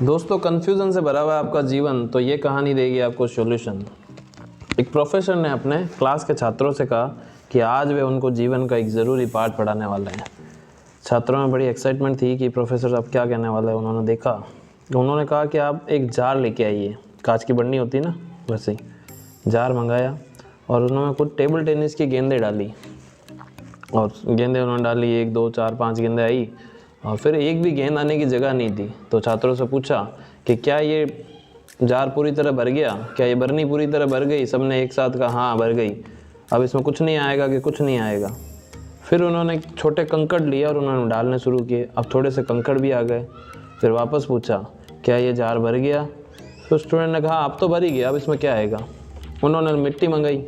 दोस्तों, कन्फ्यूज़न से भरा हुआ है आपका जीवन, तो ये कहानी देगी आपको सॉल्यूशन। एक प्रोफेसर ने अपने क्लास के छात्रों से कहा कि आज वे उनको जीवन का एक ज़रूरी पाठ पढ़ाने वाले हैं। छात्रों में बड़ी एक्साइटमेंट थी कि प्रोफेसर अब क्या कहने वाले हैं। उन्होंने देखा तो उन्होंने कहा कि आप एक जार लेके आइए, कांच की बर्नी होती है ना, वैसे ही जार मंगाया और उन्होंने कुछ टेबल टेनिस की गेंदें डाली और गेंदें उन्होंने डाली, 1 2 4 5 गेंदें आई और फिर एक भी गेंद आने की जगह नहीं थी। तो छात्रों से पूछा कि क्या ये जार पूरी तरह भर गया, क्या ये बर्नी पूरी तरह भर गई? सबने एक साथ कहा हाँ भर गई। अब इसमें कुछ नहीं आएगा कि कुछ नहीं आएगा। फिर उन्होंने छोटे कंकड़ लिए और उन्होंने डालने शुरू किए। अब थोड़े से कंकड़ भी आ गए। फिर वापस पूछा क्या ये जार भर गया? तो स्टूडेंट ने कहा अब तो भर ही गया, अब इसमें क्या आएगा। उन्होंने मिट्टी मंगाई,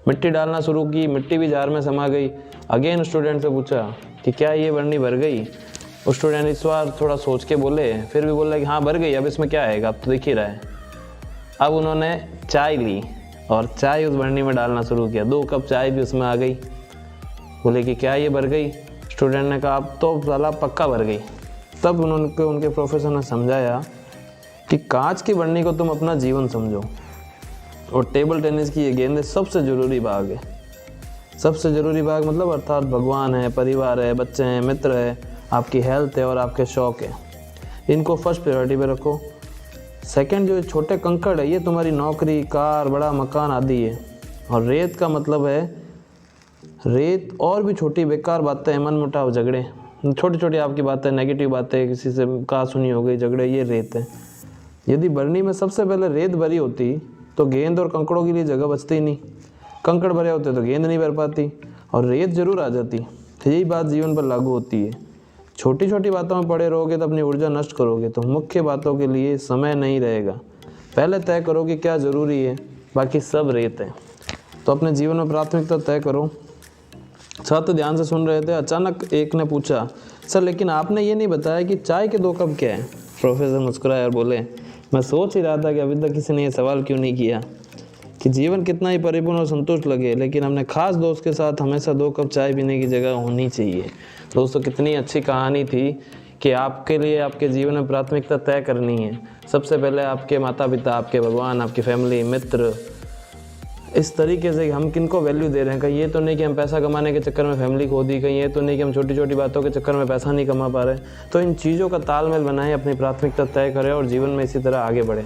मिट्टी डालना शुरू की, मिट्टी भी जार में समा गई। अगेन स्टूडेंट से पूछा कि क्या ये बर्नी भर गई? उस स्टूडेंट इस बार थोड़ा सोच के बोले, फिर भी बोला कि हाँ भर गई, अब इसमें क्या आएगा, अब तो दिख ही रहा है। अब उन्होंने चाय ली और चाय उस बर्नी में डालना शुरू किया। 2 कप चाय भी उसमें आ गई। बोले कि क्या ये भर गई? स्टूडेंट ने कहा अब तो साला पक्का भर गई। तब उनके प्रोफेसर ने समझाया कि कांच की बर्नी को तुम अपना जीवन समझो और टेबल टेनिस की ये गेंदें सबसे ज़रूरी भाग है। सबसे ज़रूरी भाग मतलब अर्थात भगवान है, परिवार है, बच्चे हैं, मित्र है, आपकी हेल्थ है और आपके शौक़ है। इनको फर्स्ट प्रायोरिटी पे रखो। सेकंड जो छोटे कंकड़ है ये तुम्हारी नौकरी, कार, बड़ा मकान आदि है। और रेत का मतलब है रेत और भी छोटी बेकार बातें, मनमुटाव, झगड़े, छोटी छोटी आपकी बातें, नेगेटिव बातें, किसी से कहा सुनी हो गई, झगड़े, ये रेत है। यदि बर्नी में सबसे पहले रेत भरी होती तो गेंद और कंकड़ों के लिए जगह बचती ही नहीं। कंकड़ भरे होते तो गेंद नहीं भर पाती और रेत जरूर आ जाती। यही बात जीवन पर लागू होती है। छोटी छोटी बातों में पड़े रहोगे तो अपनी ऊर्जा नष्ट करोगे, तो मुख्य बातों के लिए समय नहीं रहेगा। पहले तय करो कि क्या ज़रूरी है, बाकी सब रेत है। तो अपने जीवन में प्राथमिकता तय करो। छात्र ध्यान से सुन रहे थे। अचानक एक ने पूछा, सर लेकिन आपने ये नहीं बताया कि चाय के 2 कप क्या है? प्रोफेसर मुस्कुराए और बोले, मैं सोच ही रहा था कि अभी तक किसी ने ये सवाल क्यों नहीं किया कि जीवन कितना ही परिपूर्ण और संतुष्ट लगे, लेकिन अपने खास दोस्त के साथ हमेशा 2 कप चाय पीने की जगह होनी चाहिए। दोस्तों, कितनी अच्छी कहानी थी कि आपके लिए आपके जीवन में प्राथमिकता तय करनी है। सबसे पहले आपके माता पिता, आपके भगवान, आपकी फैमिली, मित्र, इस तरीके से हम किनको वैल्यू दे रहे हैं। कहीं ये तो नहीं कि हम पैसा कमाने के चक्कर में फैमिली खो दी, कहीं ये तो नहीं कि हम छोटी छोटी बातों के चक्कर में पैसा नहीं कमा पा रहे। तो इन चीज़ों का तालमेल बनाएं, अपनी प्राथमिकता तय करें और जीवन में इसी तरह आगे बढ़ें।